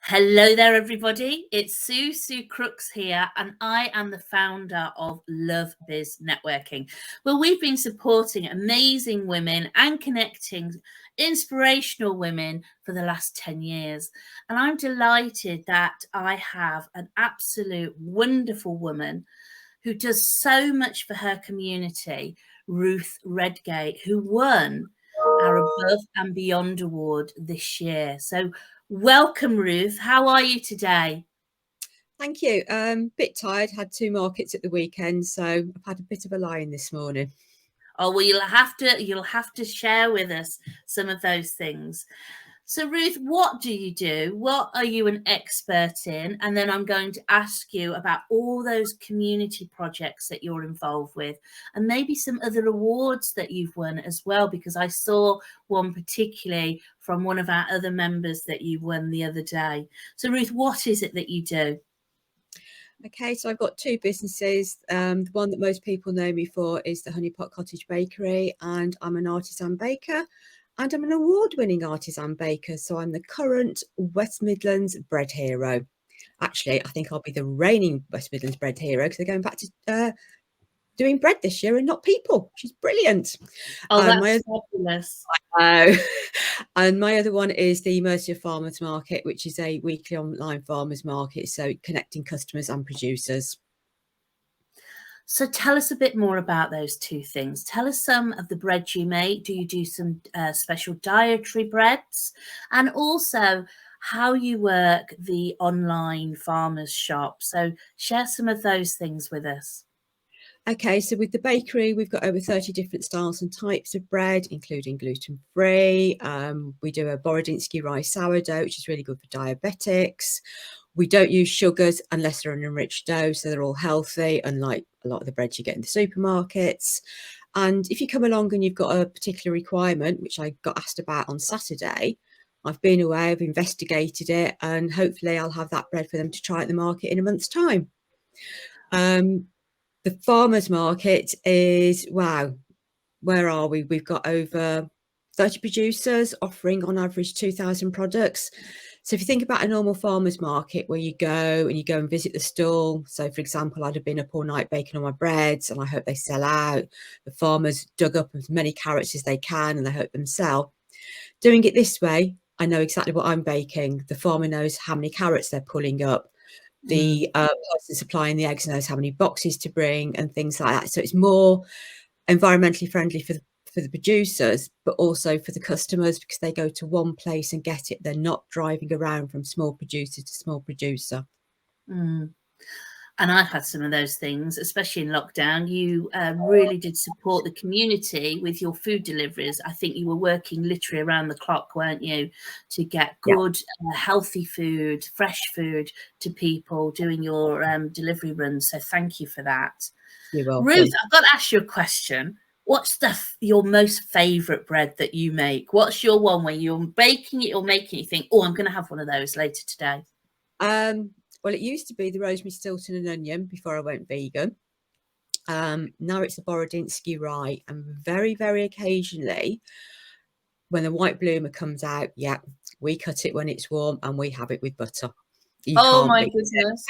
Hello there, everybody. It's Sue Crooks here, and I am the founder of LoveBiz Networking, where we've been supporting amazing women and connecting inspirational women for the last 10 years. And I'm delighted that I have an absolute wonderful woman who does so much for her community, Ruth Redgate, who won our Above and Beyond Award this year. So welcome, Ruth. How are you today? Thank you. Bit tired, had 2 markets at the weekend, so I've had a bit of a lie-in this morning. Oh, well, you'll have to share with us some of those things. So, Ruth, what do you do? What are you an expert in? And then I'm going to ask you about all those community projects that you're involved with, and maybe some other awards that you've won as well, because I saw one particularly from one of our other members that you won the other day. So, Ruth, what is it that you do? Okay, so I've got 2 businesses. The one that most people know me for is the Hunnypot Cottage Bakery, and I'm an artisan baker, and I'm an award-winning artisan baker. So I'm the current West Midlands bread hero. Actually, I think I'll be the reigning West Midlands bread hero because they're going back to doing bread this year and not people, which is brilliant. Oh, that's fabulous. And my other one is the Mercia Farmers Market, which is a weekly online farmers market, so connecting customers and producers. So tell us a bit more about those 2 things. Tell us some of the bread you make. Do you do some special dietary breads? And also how you work the online farmers shop. So share some of those things with us. Okay, so with the bakery, we've got over 30 different styles and types of bread, including gluten-free. We do a Borodinsky rye sourdough, which is really good for diabetics. We don't use sugars unless they're an enriched dough, so they're all healthy, unlike a lot of the breads you get in the supermarkets. And if you come along and you've got a particular requirement, which I got asked about on Saturday, I've been away, I've investigated it, and hopefully I'll have that bread for them to try at the market in a month's time. The farmers market is, wow, where are we? We've got over 30 producers offering on average 2,000 products. So if you think about a normal farmers market where you go and visit the stall. So for example, I'd have been up all night baking on my breads and I hope they sell out. The farmers dug up as many carrots as they can and they hope them sell. Doing it this way, I know exactly what I'm baking. The farmer knows how many carrots they're pulling up. The person supplying the eggs knows how many boxes to bring and things like that. So it's more environmentally friendly for the producers, but also for the customers because they go to one place and get it. They're not driving around from small producer to small producer. And I've had some of those things, especially in lockdown. You really did support the community with your food deliveries. I think you were working literally around the clock, weren't you, to get good, healthy food, fresh food to people doing your delivery runs. So thank you for that. You're welcome. Ruth, I've got to ask you a question. What's your most favourite bread that you make? What's your one where you're baking it or making it, you think, oh, I'm going to have one of those later today? Well, it used to be the rosemary, Stilton and onion before I went vegan. Now it's the Borodinsky rye, and very, very occasionally when the white bloomer comes out, we cut it when it's warm and we have it with butter. Oh my goodness.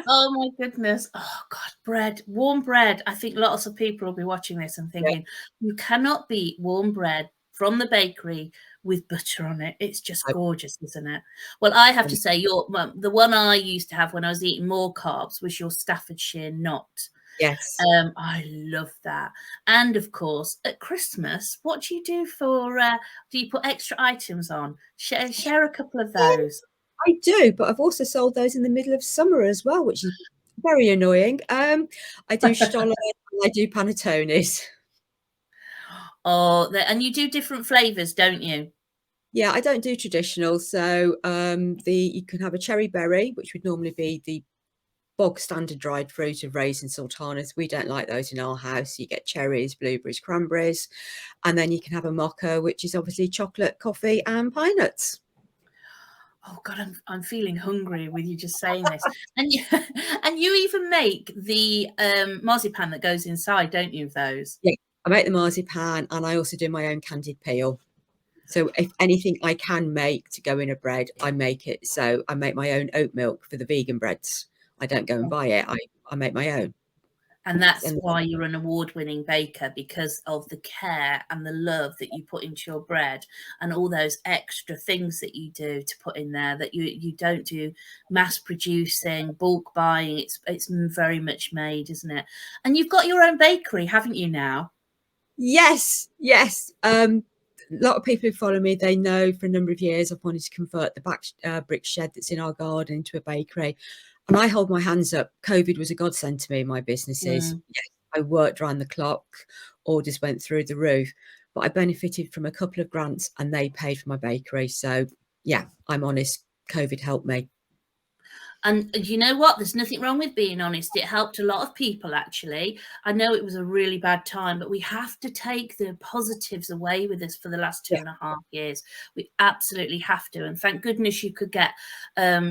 Oh my goodness. Oh God, bread, warm bread. I think lots of people will be watching this and thinking, you cannot beat warm bread from the bakery with butter on it. It's just gorgeous, isn't it? Well, I have to say, the one I used to have when I was eating more carbs was your Staffordshire Knot. Yes. I love that. And of course, at Christmas, what do you do for, do you put extra items on? Share a couple of those. I do, but I've also sold those in the middle of summer as well, which is very annoying. I do Stoller and I do panettones. Oh, and you do different flavors, don't you? Yeah, I don't do traditional. So you can have a cherry berry, which would normally be the bog standard dried fruit of raisins, sultanas. We don't like those in our house. You get cherries, blueberries, cranberries, and then you can have a mocha, which is obviously chocolate, coffee, and pine nuts. Oh God, I'm feeling hungry with you just saying this. And you even make the marzipan that goes inside, don't you? Of those? Yeah, I make the marzipan, and I also do my own candied peel. So if anything I can make to go in a bread, I make it. So I make my own oat milk for the vegan breads. I don't go and buy it. I make my own. And that's And why you're an award-winning baker, because of the care and the love that you put into your bread and all those extra things that you do to put in there, that you don't do mass producing, bulk buying. It's very much made, isn't it? And you've got your own bakery, haven't you now? yes, yes. A lot of people who follow me, they know for a number of years I've wanted to convert the back brick shed that's in our garden into a bakery. And I hold my hands up. COVID was a godsend to me in my businesses. Yes, I worked around the clock, orders went through the roof, but I benefited from a couple of grants and they paid for my bakery. So yeah, I'm honest, COVID helped me. And you know what? There's nothing wrong with being honest. It helped a lot of people, actually. I know it was a really bad time, but we have to take the positives away with us for the last 2.5 years. We absolutely have to. And thank goodness you could get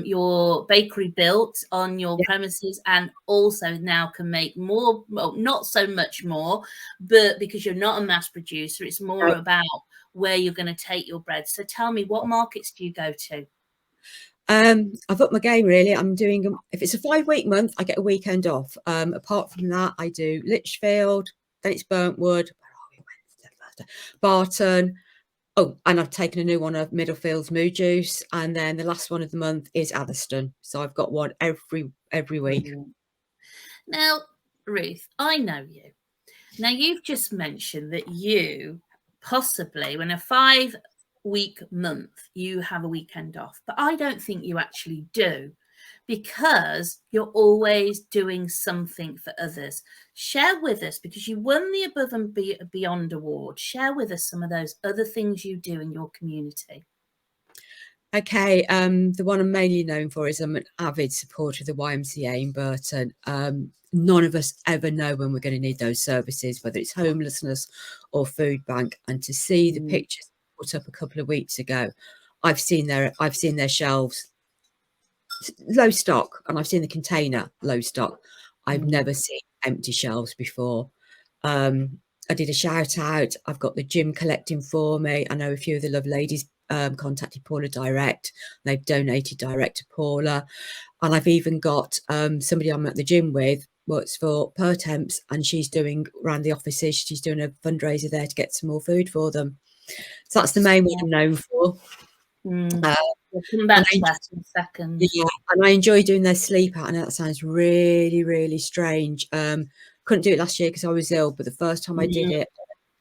your bakery built on your premises, and also now can make more, well, not so much more, but because you're not a mass producer, it's more about where you're going to take your bread. So tell me, what markets do you go to? I've upped my game really. I'm doing, if it's a 5-week month, I get a weekend off. Apart from that, I do Lichfield, then it's Burntwood, Barton. Oh, and I've taken a new one of Middlefields Moo Juice, and then the last one of the month is Atherstone. So I've got one every week. Now, Ruth, I know you. Now, you've just mentioned that you possibly, when a 5-week month, you have a weekend off, but I don't think you actually do, because you're always doing something for others. Share with us, because you won the Above and Beyond Award. Share with us some of those other things you do in your community. Okay, the one I'm mainly known for is I'm an avid supporter of the YMCA in Burton. None of us ever know when we're going to need those services, whether it's homelessness or food bank. And to see the pictures put up a couple of weeks ago, I've seen their shelves low stock, and I've seen the container low stock. I've never seen empty shelves before. I did a shout out. I've got the gym collecting for me. I know a few of the love ladies contacted Paula direct. They've donated direct to Paula. And I've even got somebody I'm at the gym with, works for Per Temps, and she's doing around the offices. She's doing a fundraiser there to get some more food for them. So that's the main one I'm known for. We'll come back to that in a second. Yeah, and I enjoy doing their sleep out. I know that sounds really, really strange. Couldn't do it last year because I was ill, but the first time I did it,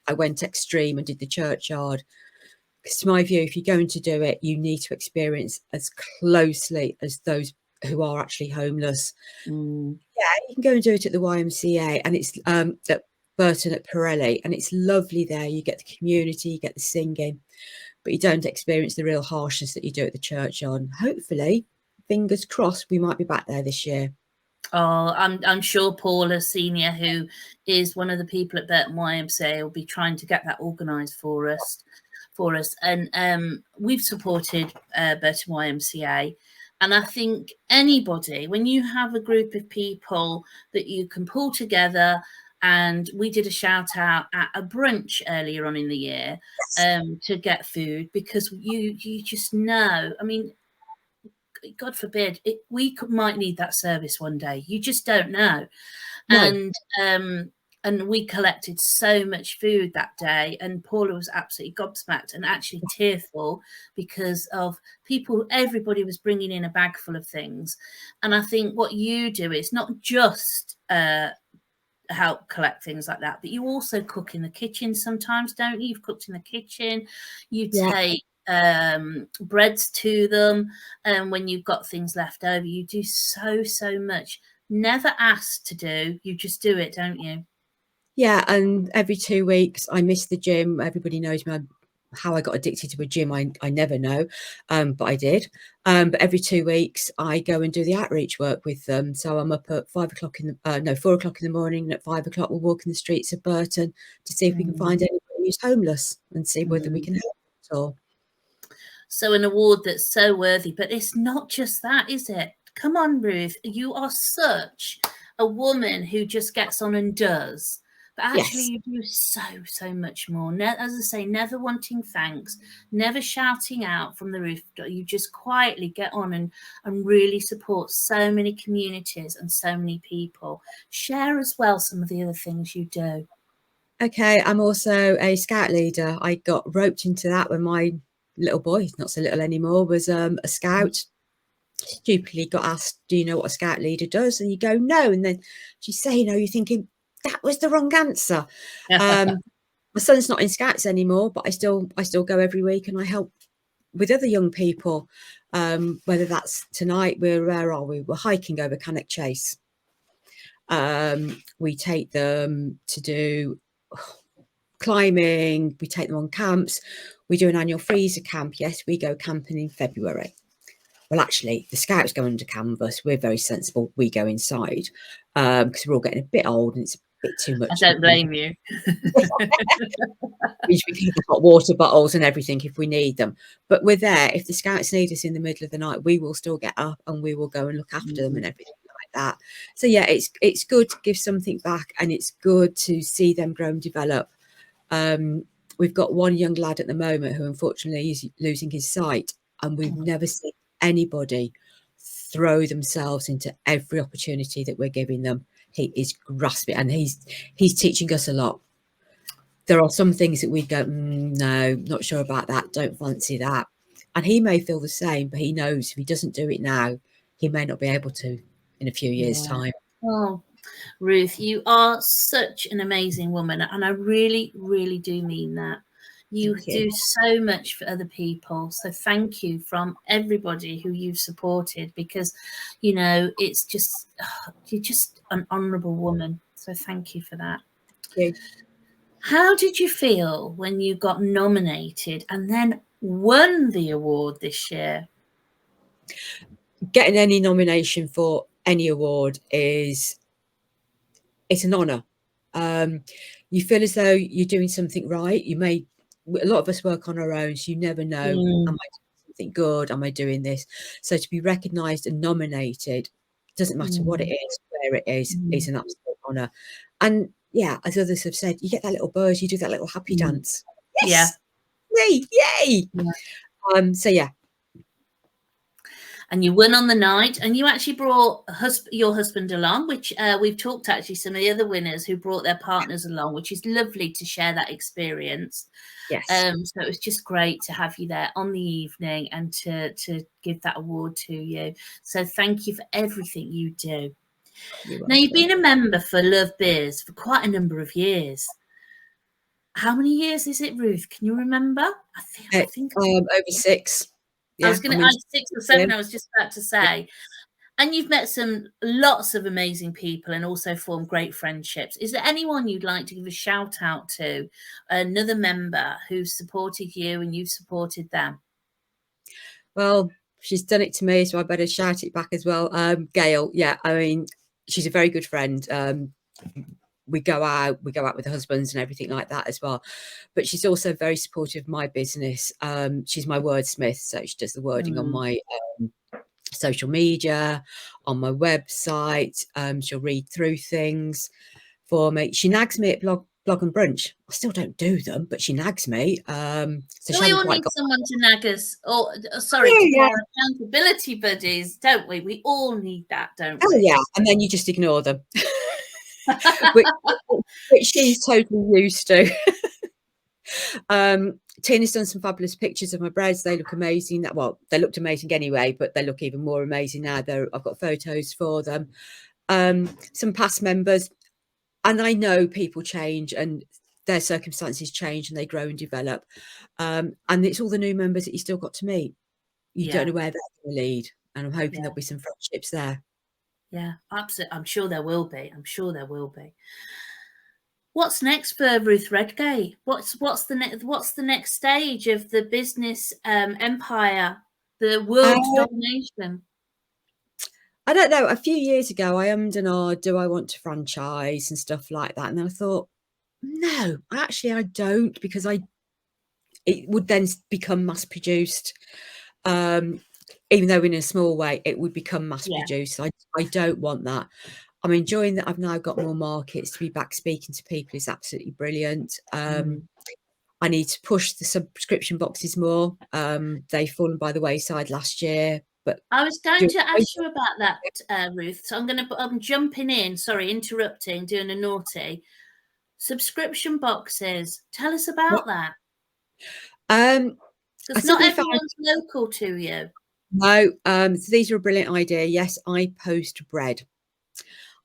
I went extreme and did the churchyard. Because to my view, if you're going to do it, you need to experience as closely as those who are actually homeless. Yeah, you can go and do it at the YMCA, and it's at Burton at Pirelli, and it's lovely there. You get the community, you get the singing, but you don't experience the real harshness that you do at the churchyard. And hopefully, fingers crossed, we might be back there this year. Oh, I'm sure Paula Senior, who is one of the people at Burton YMCA, will be trying to get that organised for us. And we've supported Burton YMCA. And I think anybody, when you have a group of people that you can pull together, and we did a shout out at a brunch earlier on in the year to get food, because you just know, I mean, God forbid, we might need that service one day. You just don't know. No. And we collected so much food that day, and Paula was absolutely gobsmacked and actually tearful because of people. Everybody was bringing in a bag full of things. And I think what you do is not just help collect things like that, but you also cook in the kitchen sometimes, don't you? You've cooked in the kitchen. You take breads to them, and when you've got things left over, you do so much. Never asked to do, you just do it, don't you? Yeah, and every 2 weeks I miss the gym. Everybody knows me. How I got addicted to a gym, I never know, but I did. But every 2 weeks I go and do the outreach work with them. So I'm up at 4 o'clock in the morning, and at 5 o'clock we'll walk in the streets of Burton to see if we can find anybody who's homeless and see whether we can help at all. So an award that's so worthy, but it's not just that, is it? Come on, Ruth, you are such a woman who just gets on and does. But actually, Yes. you do so much more. As I say, never wanting thanks, never shouting out from the rooftop. You just quietly get on and really support so many communities and so many people. Share as well some of the other things you do. Okay, I'm also a scout leader. I got roped into that when my little boy, he's not so little anymore, was a scout. Stupidly got asked, do you know what a scout leader does? And you go, no. And then she's saying, no, you're thinking, that was the wrong answer. My son's not in scouts anymore, but I still go every week and I help with other young people. Whether that's tonight, where are we? We're hiking over Cannock Chase. We take them to do climbing, we take them on camps, we do an annual freezer camp. Yes, we go camping in February. Well, actually, the scouts go under canvas. We're very sensible. We go inside because we're all getting a bit old and it's a bit too much. I don't blame you. We keep hot water bottles and everything if we need them. But we're there. If the scouts need us in the middle of the night, we will still get up and we will go and look after them and everything like that. So yeah, it's good to give something back, and it's good to see them grow and develop. We've got one young lad at the moment who unfortunately is losing his sight, and we've never seen anybody throw themselves into every opportunity that we're giving them. He is grasping, and he's teaching us a lot. There are some things that we go, no, not sure about that, don't fancy that. And he may feel the same, but he knows if he doesn't do it now, he may not be able to in a few years' time. Oh, Ruth, you are such an amazing woman, and I really, really do mean that. You do so much for other people. So thank you from everybody who you've supported, because, you know, it's just, you're just an honourable woman. So thank you for that. Thank you. How did you feel when you got nominated and then won the award this year? Getting any nomination for any award it's an honour. You feel as though you're doing something right. A lot of us work on our own, so you never know, am I doing something good? Am I doing this? So to be recognised and nominated, doesn't matter what it is, where it is an absolute honour. And yeah, as others have said, you get that little buzz, you do that little happy dance. Yes, yay! So yeah. And you won on the night, and you actually brought your husband along, which we've talked to actually some of the other winners who brought their partners along, which is lovely to share that experience. Yes. So it was just great to have you there on the evening and to give that award to you. So thank you for everything you do. Now, you've been a member for LoveBiz for quite a number of years. How many years is it, Ruth? Can you remember? I think over 6. Yeah, I was going to add 6 or 7. I was just about to say. And you've met lots of amazing people and also formed great friendships. Is there anyone you'd like to give a shout out to, another member who's supported you and you've supported them? Well, she's done it to me, so I better shout it back as well. Gail, yeah, I mean, she's a very good friend. We go out with husbands and everything like that as well. But she's also very supportive of my business. She's my wordsmith, so she does the wording on my social media, on my website. She'll read through things for me. She nags me at blog and brunch. I still don't do them, but she nags me. So we all need someone to nag us, or sorry, accountability buddies, don't we? We all need that, don't we? Oh yeah, and then you just ignore them. which she's totally used to. Tina's done some fabulous pictures of my breads. They look amazing. Well, they looked amazing anyway, but they look even more amazing now. I've got photos for them. Some past members, and I know people change and their circumstances change and they grow and develop. And it's all the new members that you still got to meet. You don't know where they're going to lead, and I'm hoping there'll be some friendships there. Yeah, absolutely. I'm sure there will be. What's next for Ruth Redgate? What's the next stage of the business empire, the world domination? I don't know. A few years ago, I ummed and ahed, do I want to franchise and stuff like that? And then I thought, no, actually, I don't, because it would then become mass produced. Even though in a small way, it would become mass produced. I don't want that. I'm enjoying that I've now got more markets. To be back speaking to people is absolutely brilliant. I need to push the subscription boxes more. They've fallen by the wayside last year. But I was going to ask you about that, Ruth. So I'm jumping in. Sorry, interrupting, doing a naughty. Subscription boxes. Tell us about that. I Because not everyone's local to you. No, so these are a brilliant idea. Yes, I post bread.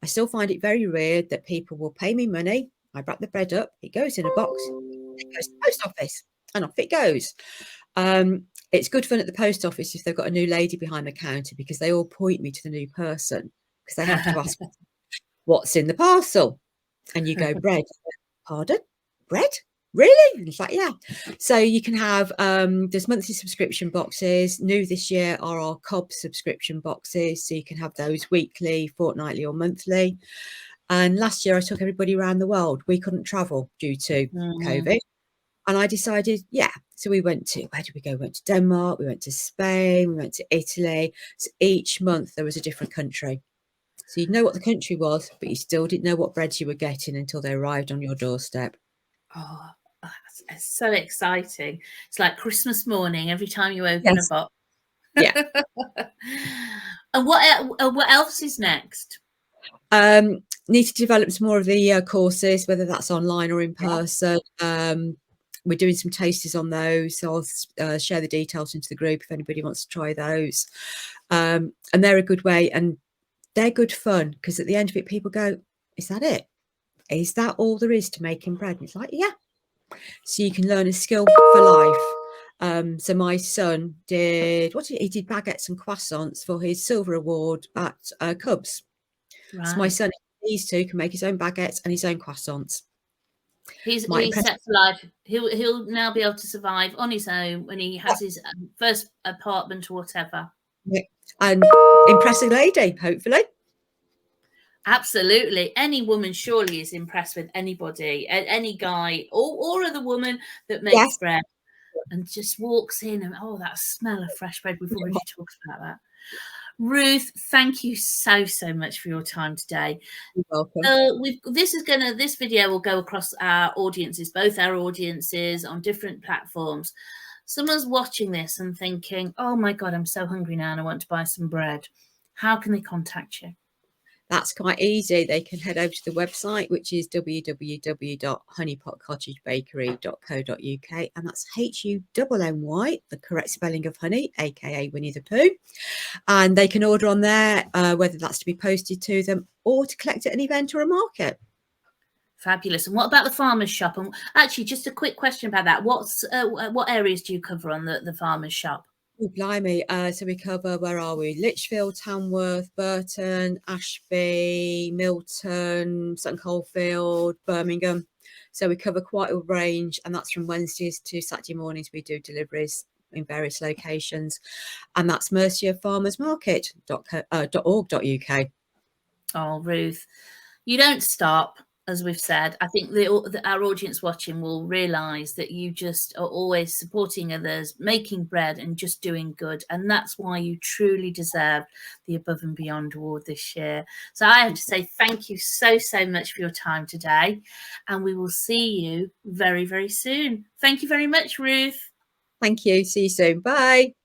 I still find it very weird that people will pay me money. I wrap the bread up, it goes in a box, it goes to the post office, and off it goes. It's good fun at the post office if they've got a new lady behind the counter, because they all point me to the new person, because they have to ask what's in the parcel. And you go, bread. Pardon? Bread? Really? And it's like, yeah. So you can have there's monthly subscription boxes. New this year are our Cobb subscription boxes, so you can have those weekly, fortnightly, or monthly. And last year I took everybody around the world. We couldn't travel due to COVID, and I decided, yeah. So we went to, where did we go? We went to Denmark, we went to Spain, we went to Italy. So each month there was a different country. So you'd know what the country was, but you still didn't know what breads you were getting until they arrived on your doorstep. Oh, it's so exciting. It's like Christmas morning every time you open a box. Yeah. And what else is next? Need to develop some more of the courses, whether that's online or in person. We're doing some tasters on those, so I'll share the details into the group if anybody wants to try those. And they're a good way, and they're good fun, because at the end of it, people go, is that it? Is that all there is to making bread? And it's like, yeah. So you can learn a skill for life. So my son did, he did baguettes and croissants for his silver award at Cubs. Right. So my son, these two, can make his own baguettes and his own croissants. He's set for life. He'll now be able to survive on his own when he has his first apartment or whatever. Yeah. And impress a lady, hopefully. Absolutely. Any woman surely is impressed with anybody, any guy or other woman that makes bread and just walks in and, oh, that smell of fresh bread. We've already talked about that. Ruth, thank you so much for your time today. You're welcome. This video will go across our audiences, both our audiences on different platforms. Someone's watching this and thinking, oh my God, I'm so hungry now and I want to buy some bread. How can they contact you? That's quite easy. They can head over to the website, which is www.hunnypotcottagebakery.co.uk, and that's HUNNY, the correct spelling of honey, aka Winnie the Pooh. And they can order on there, whether that's to be posted to them or to collect at an event or a market. Fabulous. And what about the farmer's shop? And actually, just a quick question about that. What areas do you cover on the farmer's shop? Oh, blimey. So we cover, where are we? Lichfield, Tamworth, Burton, Ashby, Milton, Sutton Coldfield, Birmingham. So we cover quite a range, and that's from Wednesdays to Saturday mornings. We do deliveries in various locations, and that's merciafarmersmarket.org.uk. Oh, Ruth, you don't stop. As we've said, I think our audience watching will realise that you just are always supporting others, making bread and just doing good. And that's why you truly deserve the Above and Beyond Award this year. So I have to say thank you so much for your time today. And we will see you very, very soon. Thank you very much, Ruth. Thank you. See you soon. Bye.